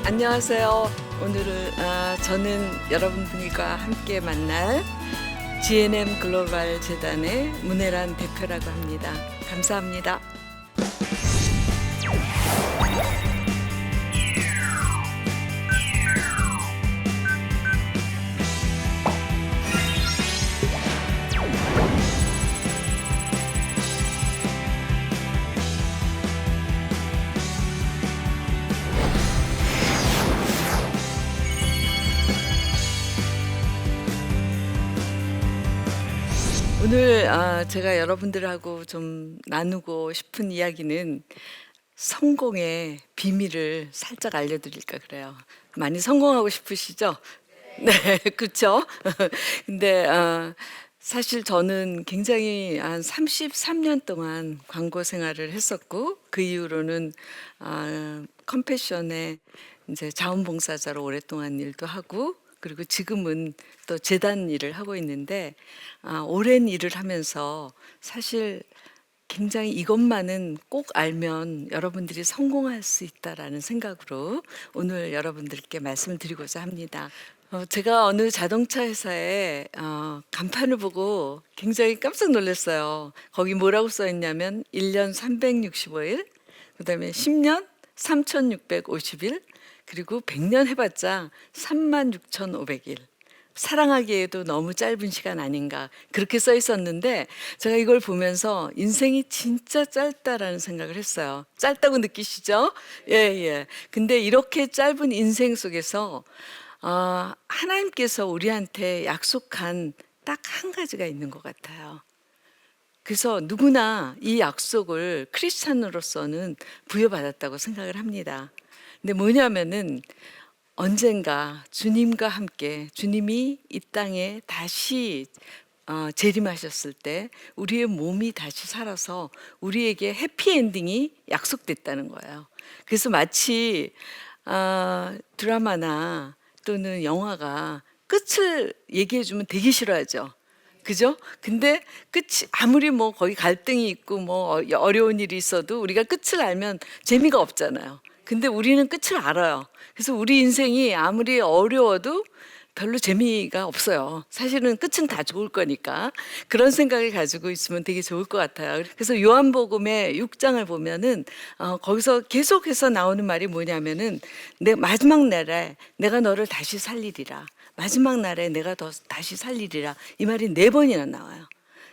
안녕하세요. 오늘은 저는 여러분들과 함께 만날 GNM 글로벌 재단의 문혜란 대표라고 합니다. 감사합니다. 오늘 제가 여러분들하고 좀 나누고 싶은 이야기는 성공의 비밀을 살짝 알려드릴까 그래요. 많이 성공하고 싶으시죠? 네, 그렇죠. 근데 사실 저는 굉장히 한 33년 동안 광고 생활을 했었고 그 이후로는 컴패션에 이제 자원봉사자로 오랫동안 일도 하고 그리고 지금은 또 재단 일을 하고 있는데 오랜 일을 하면서 사실 굉장히 이것만은 꼭 알면 여러분들이 성공할 수 있다라는 생각으로 오늘 여러분들께 말씀을 드리고자 합니다. 제가 어느 자동차 회사에 간판을 보고 굉장히 깜짝 놀랐어요. 거기 뭐라고 써 있냐면 1년 365일, 그다음에 10년 3650일, 그리고 100년 해봤자 36,500일. 사랑하기에도 너무 짧은 시간 아닌가 그렇게 써 있었는데 제가 이걸 보면서 인생이 진짜 짧다라는 생각을 했어요. 짧다고 느끼시죠? 예, 예. 근데 이렇게 짧은 인생 속에서 하나님께서 우리한테 약속한 딱 한 가지가 있는 것 같아요. 그래서 누구나 이 약속을 크리스찬으로서는 부여받았다고 생각을 합니다. 근데 뭐냐면은 언젠가 주님과 함께 주님이 이 땅에 다시 재림하셨을 때 우리의 몸이 다시 살아서 우리에게 해피엔딩이 약속됐다는 거예요. 그래서 마치 드라마나 또는 영화가 끝을 얘기해 주면 되게 싫어하죠. 그죠? 근데 끝이 아무리 뭐 거기 갈등이 있고 뭐 어려운 일이 있어도 우리가 끝을 알면 재미가 없잖아요. 근데 우리는 끝을 알아요. 그래서 우리 인생이 아무리 어려워도 별로 재미가 없어요. 사실은 끝은 다 좋을 거니까. 그런 생각을 가지고 있으면 되게 좋을 것 같아요. 그래서 요한복음의 6장을 보면은 거기서 계속해서 나오는 말이 뭐냐면은 내 마지막 날에 내가 너를 다시 살리리라. 마지막 날에 내가 다시 살리리라. 이 말이 4번이나 나와요.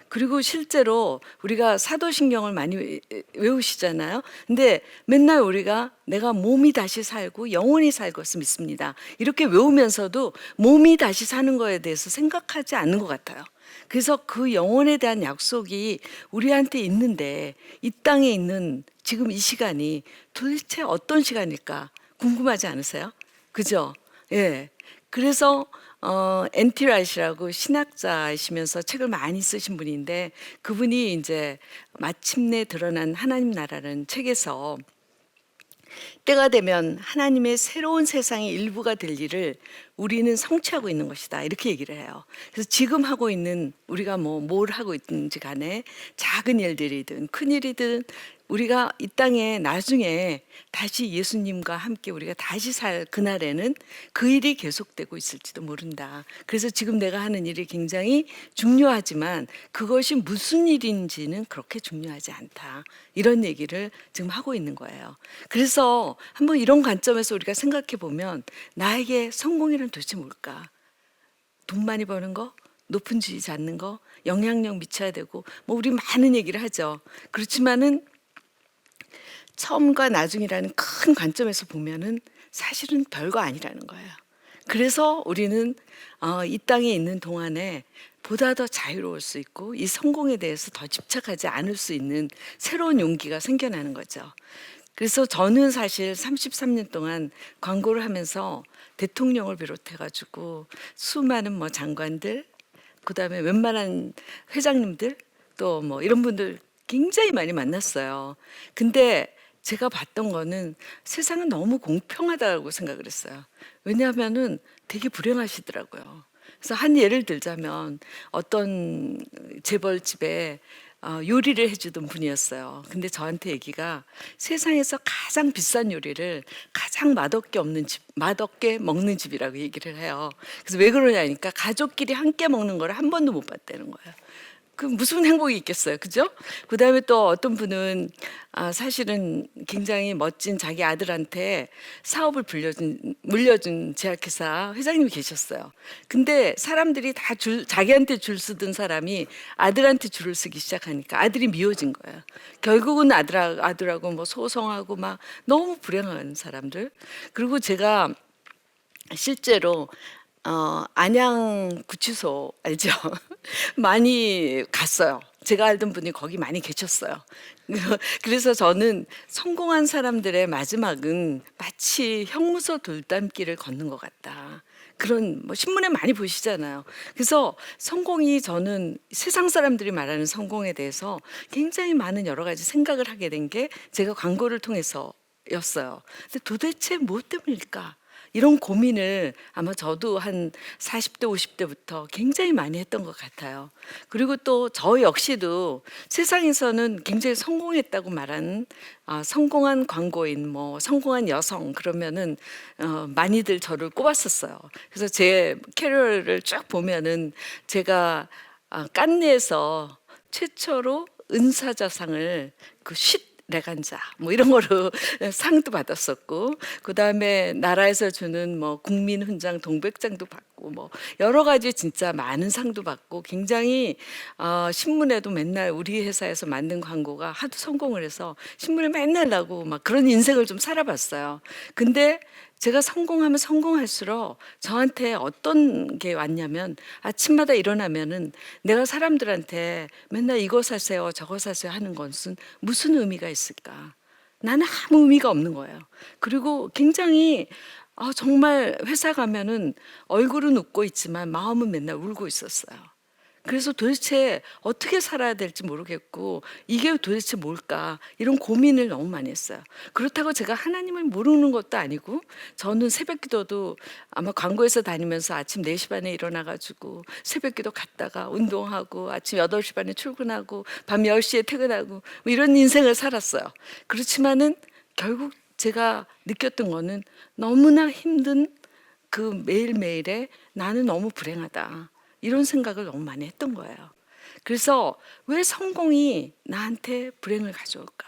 그리고 실제로 우리가 사도신경을 많이 외우시잖아요. 근데 맨날 우리가 내가 몸이 다시 살고 영혼이 살 것을 믿습니다. 이렇게 외우면서도 몸이 다시 사는 거에 대해서 생각하지 않는 것 같아요. 그래서 그 영혼에 대한 약속이 우리한테 있는데 이 땅에 있는 지금 이 시간이 도대체 어떤 시간일까 궁금하지 않으세요? 그죠? 예. 그래서 엔티 라이트라고 신학자이시면서 책을 많이 쓰신 분인데 그분이 이제 마침내 드러난 하나님 나라라는 책에서 때가 되면 하나님의 새로운 세상의 일부가 될 일을 우리는 성취하고 있는 것이다. 이렇게 얘기를 해요. 그래서 지금 하고 있는 우리가 뭘 하고 있든지 간에 작은 일들이든 큰 일이든 우리가 이 땅에 나중에 다시 예수님과 함께 우리가 다시 살 그날에는 그 일이 계속되고 있을지도 모른다. 그래서 지금 내가 하는 일이 굉장히 중요하지만 그것이 무슨 일인지는 그렇게 중요하지 않다. 이런 얘기를 지금 하고 있는 거예요. 그래서 한번 이런 관점에서 우리가 생각해 보면 나에게 성공이란 도대체 뭘까? 돈 많이 버는 거? 높은 지위 잡는 거? 영향력 미쳐야 되고 뭐 우리 많은 얘기를 하죠. 그렇지만은 처음과 나중이라는 큰 관점에서 보면은 사실은 별거 아니라는 거예요. 그래서 우리는 이 땅에 있는 동안에 보다 더 자유로울 수 있고 이 성공에 대해서 더 집착하지 않을 수 있는 새로운 용기가 생겨나는 거죠. 그래서 저는 사실 33년 동안 광고를 하면서 대통령을 비롯해 가지고 수많은 장관들, 그다음에 웬만한 회장님들 또 이런 분들 굉장히 많이 만났어요. 근데 제가 봤던 거는 세상은 너무 공평하다고 생각을 했어요. 왜냐하면은 되게 불행하시더라고요. 그래서 한 예를 들자면 어떤 재벌집에 요리를 해주던 분이었어요. 근데 저한테 얘기가 세상에서 가장 비싼 요리를 가장 맛없게 먹는 집이라고 얘기를 해요. 그래서 왜 그러냐니까 가족끼리 함께 먹는 걸 한 번도 못 봤다는 거예요. 그 무슨 행복이 있겠어요, 그죠? 그 다음에 또 어떤 분은 사실은 굉장히 멋진 자기 아들한테 사업을 물려준 제약회사 회장님이 계셨어요. 근데 사람들이 다 자기한테 줄 서던 사람이 아들한테 줄을 서기 시작하니까 아들이 미워진 거예요. 결국은 아들하고 뭐 소송하고 막 너무 불행한 사람들. 그리고 제가 실제로 안양 구치소 알죠? 많이 갔어요. 제가 알던 분이 거기 많이 계셨어요. 그래서 저는 성공한 사람들의 마지막은 마치 형무소 돌담길을 걷는 것 같다. 그런 뭐 신문에 많이 보시잖아요. 그래서 성공이 저는 세상 사람들이 말하는 성공에 대해서 굉장히 많은 여러 가지 생각을 하게 된 게 제가 광고를 통해서였어요. 근데 도대체 무엇 때문일까? 이런 고민을 아마 저도 한 40대, 50대부터 굉장히 많이 했던 것 같아요. 그리고 또 저 역시도 세상에서는 굉장히 성공했다고 말하는 성공한 광고인, 뭐 성공한 여성 그러면은 많이들 저를 꼽았었어요. 그래서 제 캐리어를 쭉 보면은 제가 깐느에서 최초로 은사자상을 레간자 뭐 이런 거로 상도 받았었고, 그 다음에 나라에서 주는 뭐 국민훈장 동백장도 받고 뭐 여러 가지 진짜 많은 상도 받고, 굉장히 신문에도 맨날 우리 회사에서 만든 광고가 하도 성공을 해서 신문에 맨날 나고 막 그런 인생을 좀 살아봤어요. 근데 제가 성공하면 성공할수록 저한테 어떤 게 왔냐면, 아침마다 일어나면은 내가 사람들한테 맨날 이거 사세요 저거 사세요 하는 것은 무슨 의미가 있을까? 나는 아무 의미가 없는 거예요. 그리고 굉장히 정말 회사 가면은 얼굴은 웃고 있지만 마음은 맨날 울고 있었어요. 그래서 도대체 어떻게 살아야 될지 모르겠고 이게 도대체 뭘까, 이런 고민을 너무 많이 했어요. 그렇다고 제가 하나님을 모르는 것도 아니고, 저는 새벽기도도 아마 광고회사 다니면서 아침 4시 반에 일어나가지고 새벽기도 갔다가 운동하고 아침 8시 반에 출근하고 밤 10시에 퇴근하고 뭐 이런 인생을 살았어요. 그렇지만은 결국 제가 느꼈던 거는 너무나 힘든 그 매일매일에 나는 너무 불행하다, 이런 생각을 너무 많이 했던 거예요. 그래서 왜 성공이 나한테 불행을 가져올까?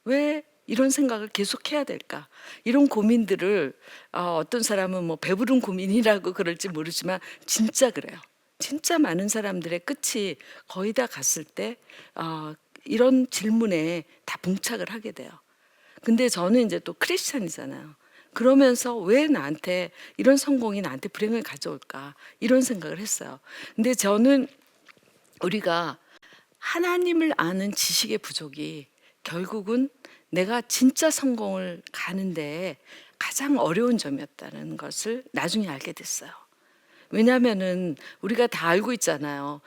왜 이런 생각을 계속 해야 될까? 이런 고민들을 어떤 사람은 뭐 배부른 고민이라고 그럴지 모르지만 진짜 그래요. 진짜 많은 사람들의 끝이 거의 다 갔을 때 이런 질문에 다 봉착을 하게 돼요. 근데 저는 이제 또 크리스찬이잖아요. 그러면서 왜 나한테 이런 성공이 나한테 불행을 가져올까, 이런 생각을 했어요. 근데 저는 우리가 하나님을 아는 지식의 부족이 결국은 내가 진짜 성공을 가는데 가장 어려운 점이었다는 것을 나중에 알게 됐어요. 왜냐하면은 우리가 다 알고 있잖아요.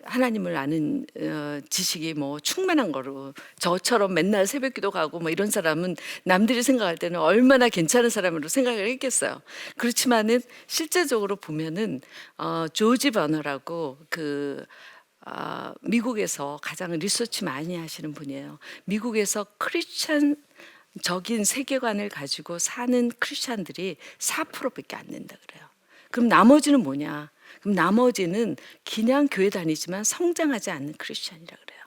하나님을 아는 지식이 뭐 충만한 거로, 저처럼 맨날 새벽기도 가고 뭐 이런 사람은 남들이 생각할 때는 얼마나 괜찮은 사람으로 생각을 했겠어요. 그렇지만은 실제적으로 보면은 조지 버너라고 미국에서 가장 리서치 많이 하시는 분이에요. 미국에서 크리스찬적인 세계관을 가지고 사는 크리스찬들이 4%밖에 안 된다 그래요. 그럼 나머지는 뭐냐? 그럼 나머지는 그냥 교회 다니지만 성장하지 않는 크리스찬이라 그래요.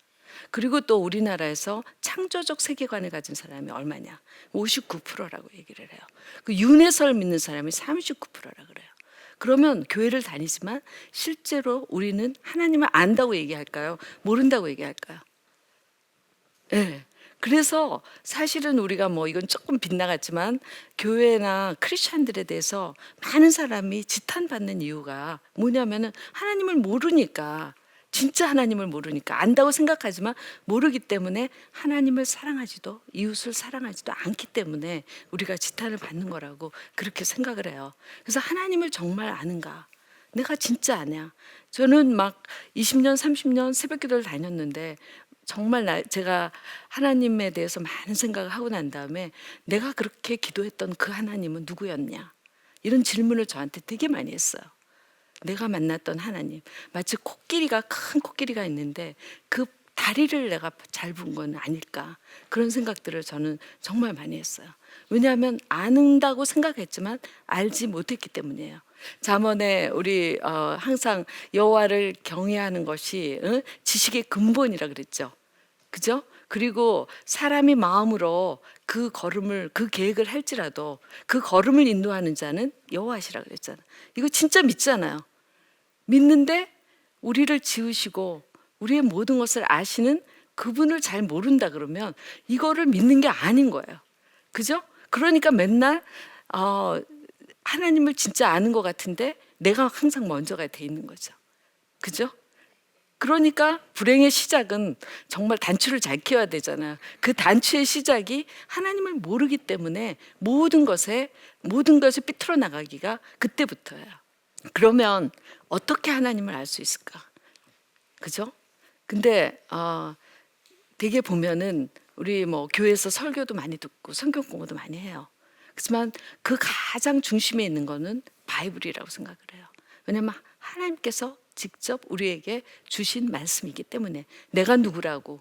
그리고 또 우리나라에서 창조적 세계관을 가진 사람이 얼마냐? 59%라고 얘기를 해요. 그 윤회설 믿는 사람이 39%라 그래요. 그러면 교회를 다니지만 실제로 우리는 하나님을 안다고 얘기할까요? 모른다고 얘기할까요? 네. 그래서 사실은 우리가 뭐 이건 조금 빗나갔지만 교회나 크리스찬들에 대해서 많은 사람이 지탄받는 이유가 뭐냐면은 하나님을 모르니까, 진짜 하나님을 모르니까, 안다고 생각하지만 모르기 때문에 하나님을 사랑하지도 이웃을 사랑하지도 않기 때문에 우리가 지탄을 받는 거라고 그렇게 생각을 해요. 그래서 하나님을 정말 아는가? 내가 진짜 아냐? 저는 막 20년, 30년 새벽기도를 다녔는데 정말 제가 하나님에 대해서 많은 생각을 하고 난 다음에 내가 그렇게 기도했던 그 하나님은 누구였냐? 이런 질문을 저한테 되게 많이 했어요. 내가 만났던 하나님, 마치 큰 코끼리가 있는데 그 다리를 내가 잘 본 건 아닐까, 그런 생각들을 저는 정말 많이 했어요. 왜냐하면 안다고 생각했지만 알지 못했기 때문이에요. 잠언에 우리 항상 여호와를 경외하는 것이 지식의 근본이라 그랬죠. 그죠? 그리고 사람이 마음으로 그 걸음을, 그 계획을 할지라도 그 걸음을 인도하는 자는 여호와시라 그랬잖아요. 이거 진짜 믿잖아요. 믿는데 우리를 지으시고 우리의 모든 것을 아시는 그분을 잘 모른다 그러면 이거를 믿는 게 아닌 거예요. 그죠? 그러니까 맨날 하나님을 진짜 아는 것 같은데 내가 항상 먼저가 돼 있는 거죠. 그죠? 그러니까 불행의 시작은 정말 단추를 잘 끼워야 되잖아요. 그 단추의 시작이 하나님을 모르기 때문에 모든 것에 삐뚤어 나가기가 그때부터예요. 그러면 어떻게 하나님을 알 수 있을까? 그죠? 근데 되게 보면은 우리 뭐 교회에서 설교도 많이 듣고 성경 공부도 많이 해요. 그렇지만 그 가장 중심에 있는 거는 바이블이라고 생각을 해요. 왜냐하면 하나님께서 직접 우리에게 주신 말씀이기 때문에 내가 누구라고,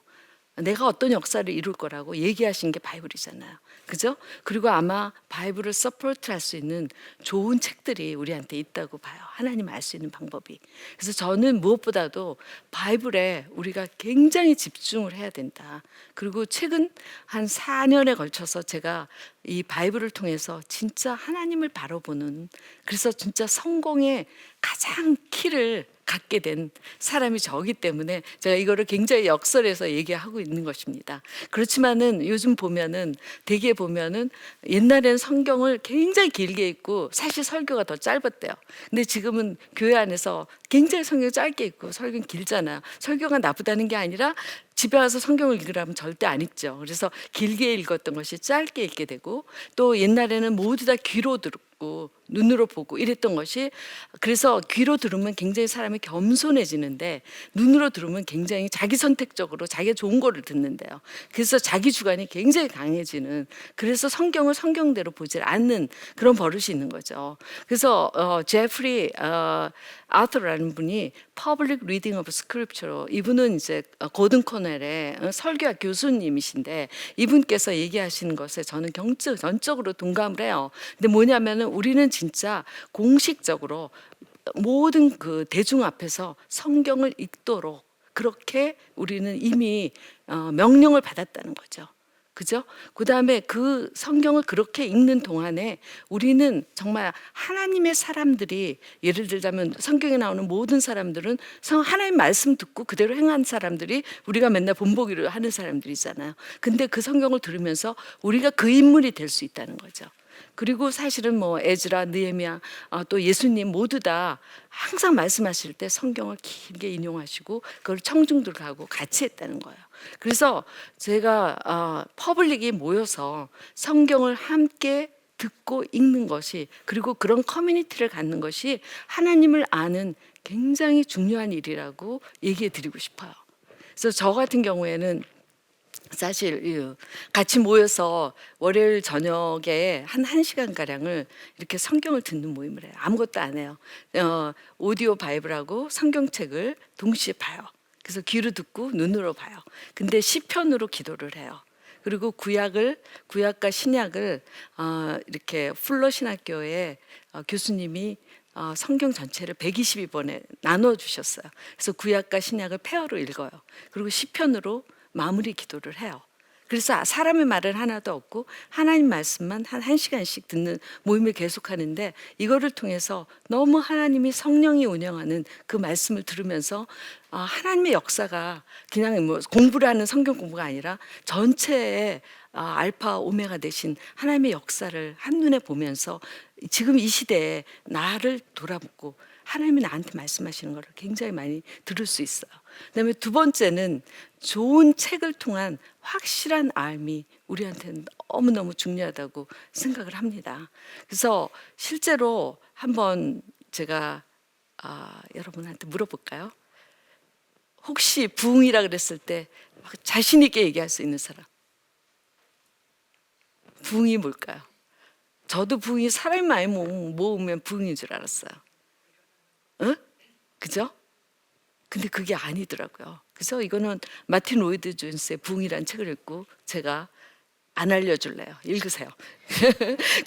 내가 어떤 역사를 이룰 거라고 얘기하신 게 바이블이잖아요. 그죠? 그리고 아마 바이블을 서포트할 수 있는 좋은 책들이 우리한테 있다고 봐요. 하나님 알 수 있는 방법이. 그래서 저는 무엇보다도 바이블에 우리가 굉장히 집중을 해야 된다. 그리고 최근 한 4년에 걸쳐서 제가 이 바이블을 통해서 진짜 하나님을 바라보는, 그래서 진짜 성공의 가장 키를 갖게 된 사람이 저기 때문에 제가 이거를 굉장히 역설해서 얘기하고 있는 것입니다. 그렇지만은 요즘 보면은 되게 보면은 옛날에는 성경을 굉장히 길게 읽고 사실 설교가 더 짧았대요. 근데 지금은 교회 안에서 굉장히 성경 짧게 읽고 설교는 길잖아요. 설교가 나쁘다는 게 아니라 집에 와서 성경을 읽으라면 절대 안 읽죠. 그래서 길게 읽었던 것이 짧게 읽게 되고, 또 옛날에는 모두 다 귀로 듣고 눈으로 보고 이랬던 것이, 그래서 귀로 들으면 굉장히 사람이 겸손해지는데 눈으로 들으면 굉장히 자기 선택적으로 자기가 좋은 거를 듣는데요. 그래서 자기 주관이 굉장히 강해지는, 그래서 성경을 성경대로 보지 않는 그런 버릇이 있는 거죠. 그래서 제프리 아더라는 분이 Public Reading of Scripture, 이분은 이제 고든 코넬의 설교학 교수님이신데 이분께서 얘기하시는 것에 저는 전적으로 동감을 해요. 근데 뭐냐면은 우리는 진짜 공식적으로 모든 그 대중 앞에서 성경을 읽도록 그렇게 우리는 이미 명령을 받았다는 거죠. 그죠? 그 다음에 그 성경을 그렇게 읽는 동안에 우리는 정말 하나님의 사람들이, 예를 들자면 성경에 나오는 모든 사람들은 하나님 말씀 듣고 그대로 행한 사람들이 우리가 맨날 본보기로 하는 사람들이잖아요. 근데 그 성경을 들으면서 우리가 그 인물이 될 수 있다는 거죠. 그리고 사실은 뭐 에즈라, 느헤미야, 또 예수님 모두 다 항상 말씀하실 때 성경을 길게 인용하시고 그걸 청중들과 하고 같이 했다는 거예요. 그래서 제가 퍼블릭이 모여서 성경을 함께 듣고 읽는 것이, 그리고 그런 커뮤니티를 갖는 것이 하나님을 아는 굉장히 중요한 일이라고 얘기해 드리고 싶어요. 그래서 저 같은 경우에는 사실 같이 모여서 월요일 저녁에 한 1시간가량을 이렇게 성경을 듣는 모임을 해요. 아무것도 안 해요. 오디오 바이블하고 성경책을 동시에 봐요. 그래서 귀로 듣고 눈으로 봐요. 근데 시편으로 기도를 해요. 그리고 구약과 신약을 이렇게 풀러 신학교에 교수님이 성경 전체를 122번에 나눠 주셨어요. 그래서 구약과 신약을 페어로 읽어요. 그리고 시편으로 마무리 기도를 해요. 그래서 사람의 말은 하나도 없고 하나님 말씀만 한 1시간씩 듣는 모임을 계속하는데, 이거를 통해서 너무 하나님이 성령이 운영하는 그 말씀을 들으면서 하나님의 역사가 그냥 뭐 공부를 하는 성경 공부가 아니라 전체의 알파 오메가 되신 하나님의 역사를 한눈에 보면서 지금 이 시대에 나를 돌아보고 하나님이 나한테 말씀하시는 것을 굉장히 많이 들을 수 있어요. 그다음에 두 번째는 좋은 책을 통한 확실한 알미, 우리한테는 너무너무 중요하다고 생각을 합니다. 그래서 실제로 한번 제가 여러분한테 물어볼까요? 혹시 부흥이라 그랬을 때 자신 있게 얘기할 수 있는 사람? 부흥이 뭘까요? 저도 부흥이 사람이 많이 모으면 부흥인 줄 알았어요. 응? 그죠? 근데 그게 아니더라고요. 그래서 이거는 마틴 로이드 존스의 부흥이라는 책을 읽고 제가 안 알려줄래요. 읽으세요.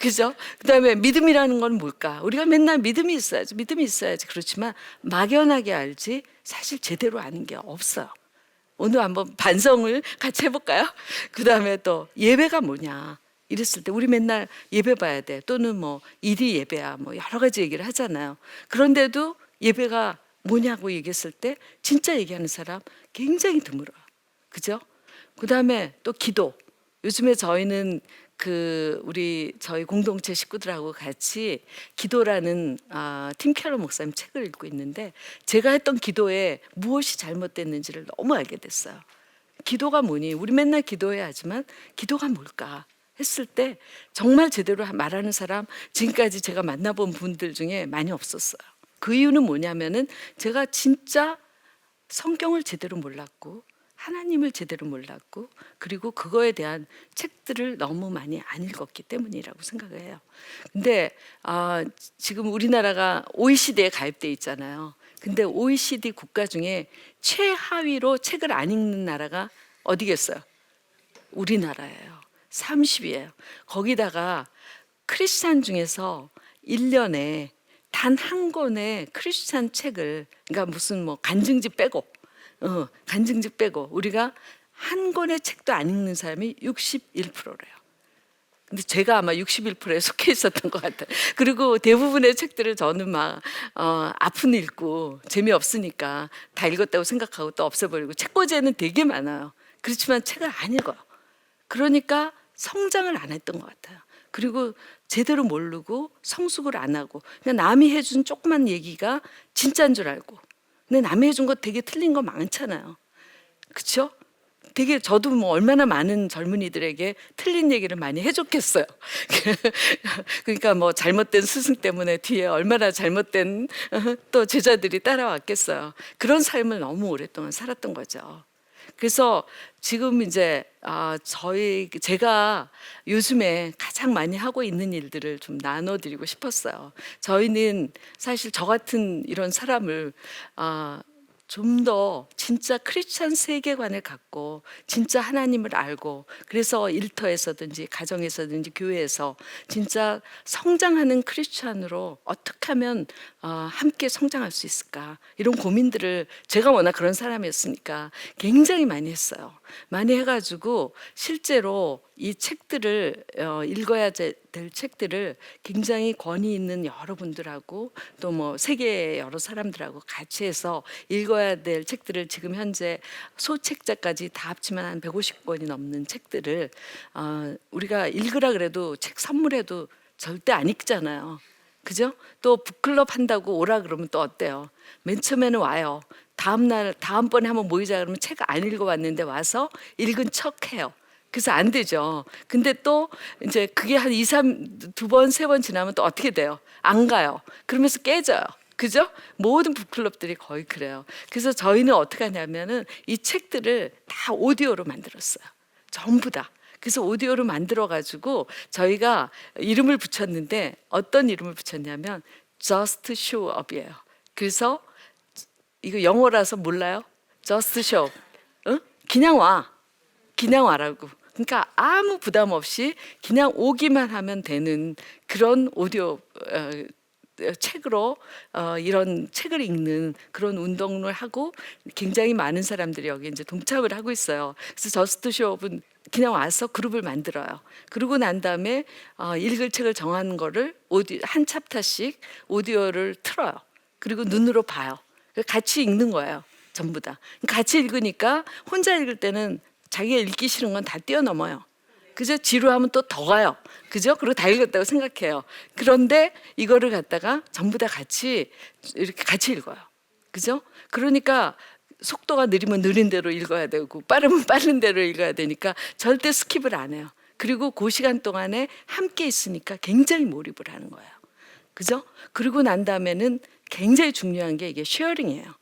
그죠? 그다음에 믿음이라는 건 뭘까? 우리가 맨날 믿음이 있어야지, 믿음이 있어야지. 그렇지만 막연하게 알지 사실 제대로 아는 게 없어요. 오늘 한번 반성을 같이 해볼까요? 그다음에 또 예배가 뭐냐? 이랬을 때 우리 맨날 예배 봐야 돼. 또는 뭐 일이 예배야. 뭐 여러 가지 얘기를 하잖아요. 그런데도 예배가 뭐냐고 얘기했을 때 진짜 얘기하는 사람 굉장히 드물어요. 그죠? 그다음에 또 기도. 요즘에 저희는 저희 공동체 식구들하고 같이 기도라는 팀 캐러 목사님 책을 읽고 있는데 제가 했던 기도에 무엇이 잘못됐는지를 너무 알게 됐어요. 기도가 뭐니? 우리 맨날 기도해야 하지만 기도가 뭘까? 했을 때 정말 제대로 말하는 사람 지금까지 제가 만나본 분들 중에 많이 없었어요. 그 이유는 뭐냐면은 제가 진짜 성경을 제대로 몰랐고 하나님을 제대로 몰랐고 그리고 그거에 대한 책들을 너무 많이 안 읽었기 때문이라고 생각을 해요. 근데 지금 우리나라가 OECD에 가입돼 있잖아요. 근데 OECD 국가 중에 최하위로 책을 안 읽는 나라가 어디겠어요? 우리나라예요. 30위예요. 거기다가 크리스찬 중에서 1년에 단 한 권의 크리스찬 책을 그러니까 무슨 뭐 간증집 빼고 간증집 빼고 우리가 한 권의 책도 안 읽는 사람이 61%래요. 근데 제가 아마 61%에 속해 있었던 것 같아요. 그리고 대부분의 책들을 저는 막 아픈 읽고 재미없으니까 다 읽었다고 생각하고 또 없애버리고 책꽂이에는 되게 많아요. 그렇지만 책을 안 읽어요. 그러니까 성장을 안 했던 것 같아요. 그리고 제대로 모르고 성숙을 안 하고 그냥 남이 해준 조그만 얘기가 진짜인 줄 알고 근데 남이 해준 거 되게 틀린 거 많잖아요. 그렇죠? 되게 저도 뭐 얼마나 많은 젊은이들에게 틀린 얘기를 많이 해줬겠어요. 그러니까 뭐 잘못된 스승 때문에 뒤에 얼마나 잘못된 또 제자들이 따라왔겠어요. 그런 삶을 너무 오랫동안 살았던 거죠. 그래서 지금 이제 제가 요즘에 가장 많이 하고 있는 일들을 좀 나눠드리고 싶었어요. 저희는 사실 저 같은 이런 사람을 좀 더 진짜 크리스찬 세계관을 갖고 진짜 하나님을 알고 그래서 일터에서든지 가정에서든지 교회에서 진짜 성장하는 크리스찬으로 어떻게 하면 함께 성장할 수 있을까 이런 고민들을 제가 워낙 그런 사람이었으니까 굉장히 많이 했어요. 많이 해가지고 실제로 이 책들을 읽어야 될 책들을 굉장히 권위 있는 여러분들하고 또 뭐 세계의 여러 사람들하고 같이 해서 읽어야 될 책들을 지금 현재 소책자까지 다 합치면 한 150권이 넘는 책들을 우리가 읽으라 그래도 책 선물해도 절대 안 읽잖아요. 그죠? 또 북클럽 한다고 오라 그러면 또 어때요? 맨 처음에는 와요. 다음번에 한번 모이자 그러면 책 안 읽어봤는데 와서 읽은 척 해요. 그래서 안 되죠. 근데 또 이제 그게 한 2, 3, 2번, 3번 지나면 또 어떻게 돼요? 안 가요. 그러면서 깨져요. 그죠? 모든 북클럽들이 거의 그래요. 그래서 저희는 어떻게 하냐면은 이 책들을 다 오디오로 만들었어요. 전부 다. 그래서 오디오로 만들어 가지고 저희가 이름을 붙였는데 어떤 이름을 붙였냐면 Just Show Up이에요. 그래서 이거 영어라서 몰라요? Just Show Up. 응? 그냥 와. 그냥 와라고. 그러니까 아무 부담 없이 그냥 오기만 하면 되는 그런 오디오 책으로 이런 책을 읽는 그런 운동을 하고 굉장히 많은 사람들이 여기 이제 동참을 하고 있어요. 그래서 저스트 쇼업은 그냥 와서 그룹을 만들어요. 그러고 난 다음에 읽을 책을 정하는 거를 한 챕터씩 오디오를 틀어요. 그리고 눈으로 봐요. 같이 읽는 거예요. 전부 다. 같이 읽으니까 혼자 읽을 때는 자기가 읽기 싫은 건 다 뛰어넘어요. 그죠? 지루하면 또 더 가요. 그죠? 그리고 다 읽었다고 생각해요. 그런데 이거를 갖다가 전부 다 같이 이렇게 같이 읽어요. 그죠? 그러니까 속도가 느리면 느린 대로 읽어야 되고 빠르면 빠른 대로 읽어야 되니까 절대 스킵을 안 해요. 그리고 그 시간 동안에 함께 있으니까 굉장히 몰입을 하는 거예요. 그죠? 그리고 난 다음에는 굉장히 중요한 게 이게 쉐어링이에요.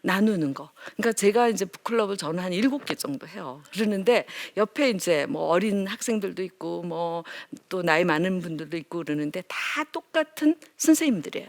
나누는 거. 그러니까 제가 이제 북클럽을 저는 한 7개 정도 해요. 그러는데 옆에 이제 뭐 어린 학생들도 있고 뭐 또 나이 많은 분들도 있고 그러는데 다 똑같은 선생님들이에요.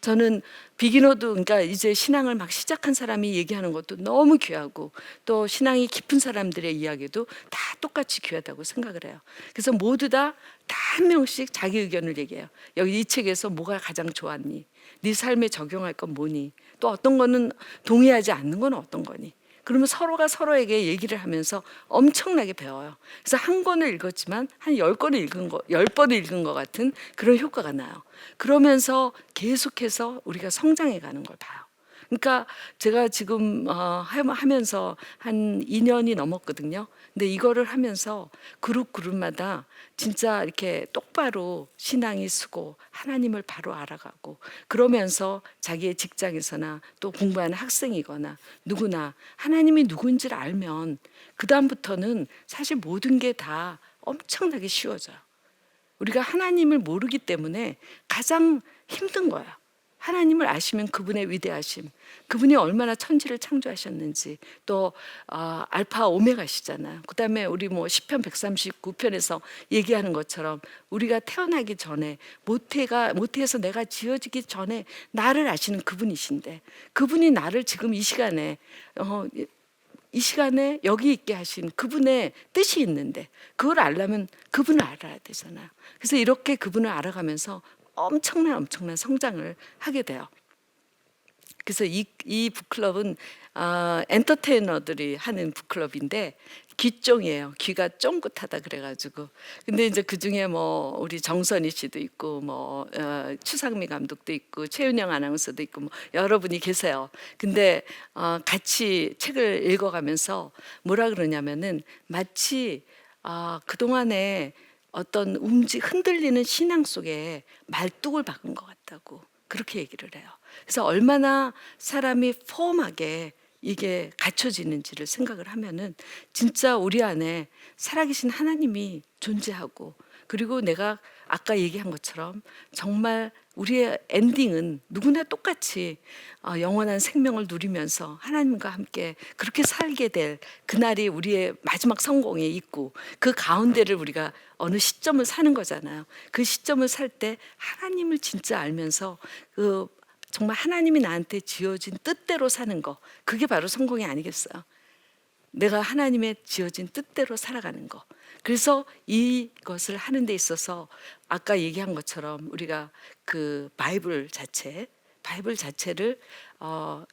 저는 비기너도 그러니까 이제 신앙을 막 시작한 사람이 얘기하는 것도 너무 귀하고 또 신앙이 깊은 사람들의 이야기도 다 똑같이 귀하다고 생각을 해요. 그래서 모두 다 한 명씩 자기 의견을 얘기해요. 여기 이 책에서 뭐가 가장 좋았니? 네 삶에 적용할 건 뭐니? 또 어떤 거는 동의하지 않는 건 어떤 거니? 그러면 서로가 서로에게 얘기를 하면서 엄청나게 배워요. 그래서 한 권을 읽었지만 한 10권을 읽은 거, 10번을 읽은 것 같은 그런 효과가 나요. 그러면서 계속해서 우리가 성장해 가는 걸 봐요. 그러니까 제가 지금 하면서 한 2년이 넘었거든요. 근데 이거를 하면서 그룹마다 진짜 이렇게 똑바로 신앙이 쓰고 하나님을 바로 알아가고 그러면서 자기의 직장에서나 또 공부하는 학생이거나 누구나 하나님이 누군지를 알면 그다음부터는 사실 모든 게 다 엄청나게 쉬워져요. 우리가 하나님을 모르기 때문에 가장 힘든 거야. 하나님을 아시면 그분의 위대하심, 그분이 얼마나 천지를 창조하셨는지, 또 알파 오메가시잖아요. 그다음에 우리 뭐 시편 139편에서 얘기하는 것처럼 우리가 태어나기 전에 모태에서 내가 지어지기 전에 나를 아시는 그분이신데, 그분이 나를 지금 이 시간에 여기 있게 하신 그분의 뜻이 있는데 그걸 알려면 그분을 알아야 되잖아요. 그래서 이렇게 그분을 알아가면서 엄청난 성장을 하게 돼요. 그래서 이 북클럽은 엔터테이너들이 하는 북클럽인데 귀쫑이에요. 귀가 쫑긋하다 그래가지고. 근데 이제 그 중에 뭐 우리 정선희 씨도 있고 뭐 추상미 감독도 있고 최윤영 아나운서도 있고 뭐 여러분이 계세요. 근데 같이 책을 읽어가면서 뭐라 그러냐면은 마치 그 동안에 어떤 흔들리는 신앙 속에 말뚝을 박은 것 같다고 그렇게 얘기를 해요. 그래서 얼마나 사람이 폼하게 이게 갖춰지는지를 생각을 하면은 진짜 우리 안에 살아계신 하나님이 존재하고, 그리고 내가 아까 얘기한 것처럼 정말 우리의 엔딩은 누구나 똑같이 영원한 생명을 누리면서 하나님과 함께 그렇게 살게 될 그날이 우리의 마지막 성공에 있고, 그 가운데를 우리가 어느 시점을 사는 거잖아요. 그 시점을 살 때 하나님을 진짜 알면서 정말 하나님이 나한테 지어진 뜻대로 사는 거, 그게 바로 성공이 아니겠어요? 내가 하나님의 지어진 뜻대로 살아가는 거. 그래서 이것을 하는 데 있어서 아까 얘기한 것처럼 우리가 그 바이블 자체를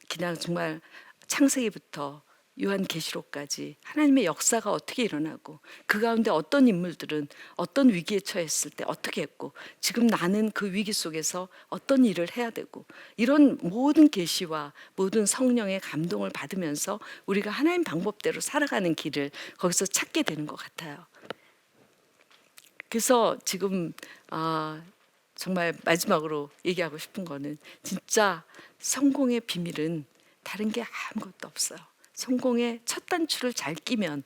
그냥 정말 창세기부터 요한계시록까지 하나님의 역사가 어떻게 일어나고 그 가운데 어떤 인물들은 어떤 위기에 처했을 때 어떻게 했고 지금 나는 그 위기 속에서 어떤 일을 해야 되고, 이런 모든 계시와 모든 성령의 감동을 받으면서 우리가 하나님 방법대로 살아가는 길을 거기서 찾게 되는 것 같아요. 그래서 지금 정말 마지막으로 얘기하고 싶은 거는 진짜 성공의 비밀은 다른 게 아무것도 없어요. 성공의 첫 단추를 잘 끼면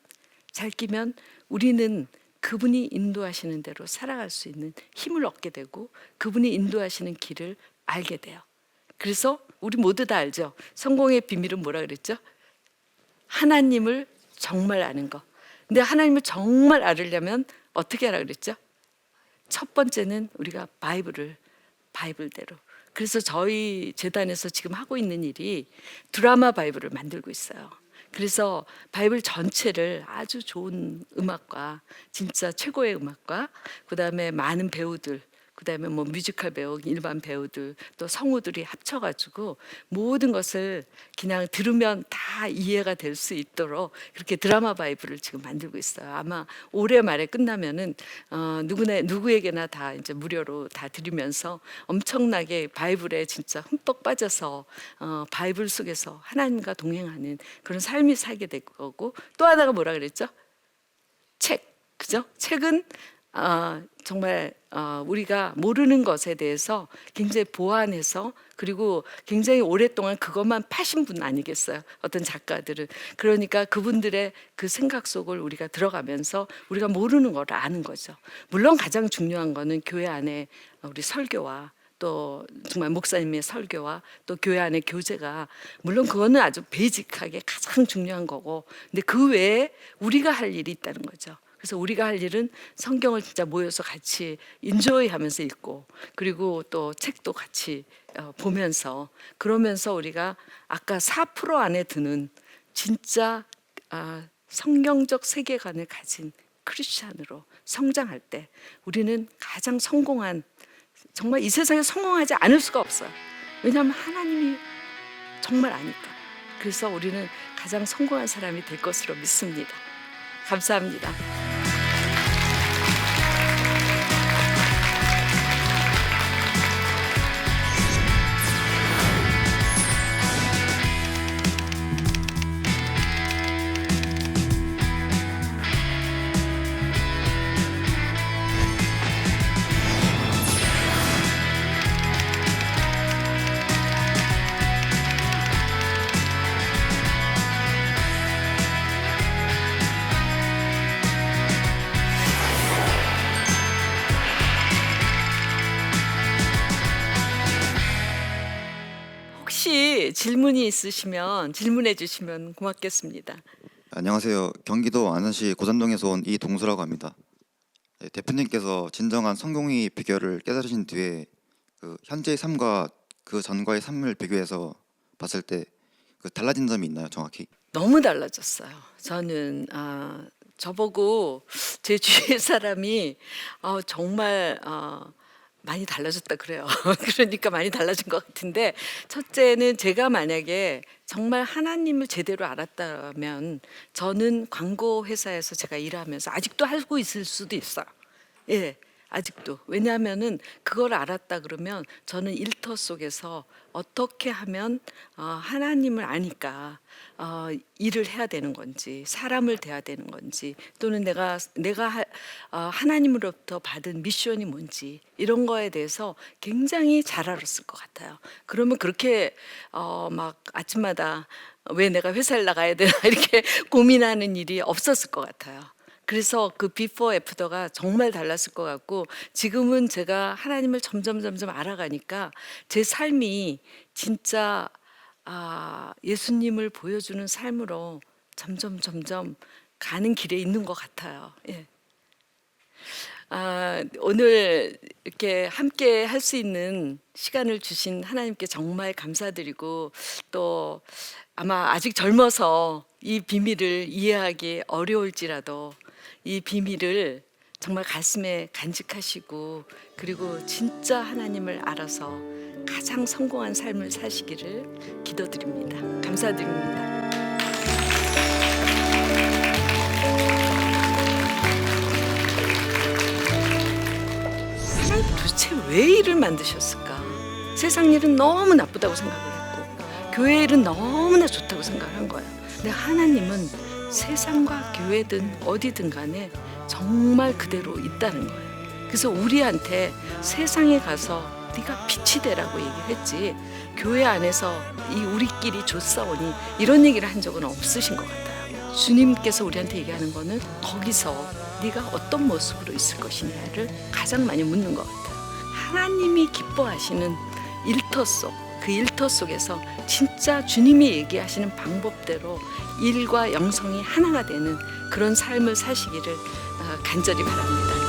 우리는 그분이 인도하시는 대로 살아갈 수 있는 힘을 얻게 되고 그분이 인도하시는 길을 알게 돼요. 그래서 우리 모두 다 알죠. 성공의 비밀은 뭐라 그랬죠? 하나님을 정말 아는 거. 근데 하나님을 정말 알으려면 어떻게 하라 그랬죠? 첫 번째는 우리가 바이블대로. 그래서 저희 재단에서 지금 하고 있는 일이 드라마 바이블을 만들고 있어요. 그래서 바이블 전체를 아주 좋은 음악과 진짜 최고의 음악과 그다음에 많은 배우들, 그다음에 뭐 뮤지컬 배우, 일반 배우들, 또 성우들이 합쳐가지고 모든 것을 그냥 들으면 다 이해가 될 수 있도록 그렇게 드라마 바이블을 지금 만들고 있어요. 아마 올해 말에 끝나면은 누구에게나 다 이제 무료로 다 드리면서 엄청나게 바이블에 진짜 흠뻑 빠져서 바이블 속에서 하나님과 동행하는 그런 삶이 살게 될 거고, 또 하나가 뭐라 그랬죠? 그죠? 책은 정말 우리가 모르는 것에 대해서 굉장히 보완해서, 그리고 굉장히 오랫동안 그것만 파신 분 아니겠어요? 어떤 작가들은. 그러니까 그분들의 그 생각 속을 우리가 들어가면서 우리가 모르는 걸 아는 거죠. 물론 가장 중요한 거는 교회 안에 우리 설교와 또 정말 목사님의 설교와 또 교회 안의 교제가, 물론 그거는 아주 베이직하게 가장 중요한 거고, 근데 그 외에 우리가 할 일이 있다는 거죠. 그래서 우리가 할 일은 성경을 진짜 모여서 같이 인조이하면서 읽고, 그리고 또 책도 같이 보면서, 그러면서 우리가 아까 4% 안에 드는 진짜 성경적 세계관을 가진 크리스찬으로 성장할 때 우리는 가장 성공한, 정말 이 세상에 성공하지 않을 수가 없어요. 왜냐하면 하나님이 정말 아니까. 그래서 우리는 가장 성공한 사람이 될 것으로 믿습니다. 감사합니다. 혹시 질문이 있으시면 질문해 주시면 고맙겠습니다. 안녕하세요. 경기도 안산시 고산동에서 온 이동수라고 합니다. 네, 대표님께서 진정한 성공의 비결을 깨달으신 뒤에 그 현재의 삶과 그 전과의 삶을 비교해서 봤을 때 그 달라진 점이 있나요, 정확히? 너무 달라졌어요. 저는 저보고 제 주위의 사람이 정말 많이 달라졌다 그래요. 그러니까 많이 달라진 것 같은데, 첫째는 제가 만약에 정말 하나님을 제대로 알았다면 저는 광고 회사에서 제가 일하면서 아직도 하고 있을 수도 있어요. 예, 아직도. 왜냐하면은 그걸 알았다 그러면 저는 일터 속에서 어떻게 하면 하나님을 아니까 일을 해야 되는 건지, 사람을 대해야 되는 건지, 또는 내가 하나님으로부터 받은 미션이 뭔지, 이런 거에 대해서 굉장히 잘 알았을 것 같아요. 그러면 그렇게 막 아침마다 왜 내가 회사를 나가야 되나 이렇게 고민하는 일이 없었을 것 같아요. 그래서 그 비포 애프터가 정말 달랐을 것 같고, 지금은 제가 하나님을 점점 알아가니까 제 삶이 진짜 예수님을 보여주는 삶으로 점점 가는 길에 있는 것 같아요. 예. 오늘 이렇게 함께 할 수 있는 시간을 주신 하나님께 정말 감사드리고, 또 아마 아직 젊어서 이 비밀을 이해하기 어려울지라도 이 비밀을 정말 가슴에 간직하시고, 그리고 진짜 하나님을 알아서 가장 성공한 삶을 사시기를 기도드립니다. 감사드립니다. 하나님 도대체 왜 일을 만드셨을까? 세상 일은 너무 나쁘다고 생각을 했고, 교회 일은 너무나 좋다고 생각을 한 거예요. 근데 하나님은 세상과 교회든 어디든 간에 정말 그대로 있다는 거예요. 그래서 우리한테 세상에 가서 네가 빛이 되라고 얘기했지, 교회 안에서 이 우리끼리 좋사오니 이런 얘기를 한 적은 없으신 것 같아요. 주님께서 우리한테 얘기하는 거는 거기서 네가 어떤 모습으로 있을 것이냐를 가장 많이 묻는 것 같아요. 하나님이 기뻐하시는 일터 속, 그 일터 속에서 진짜 주님이 얘기하시는 방법대로 일과 영성이 하나가 되는 그런 삶을 사시기를 간절히 바랍니다.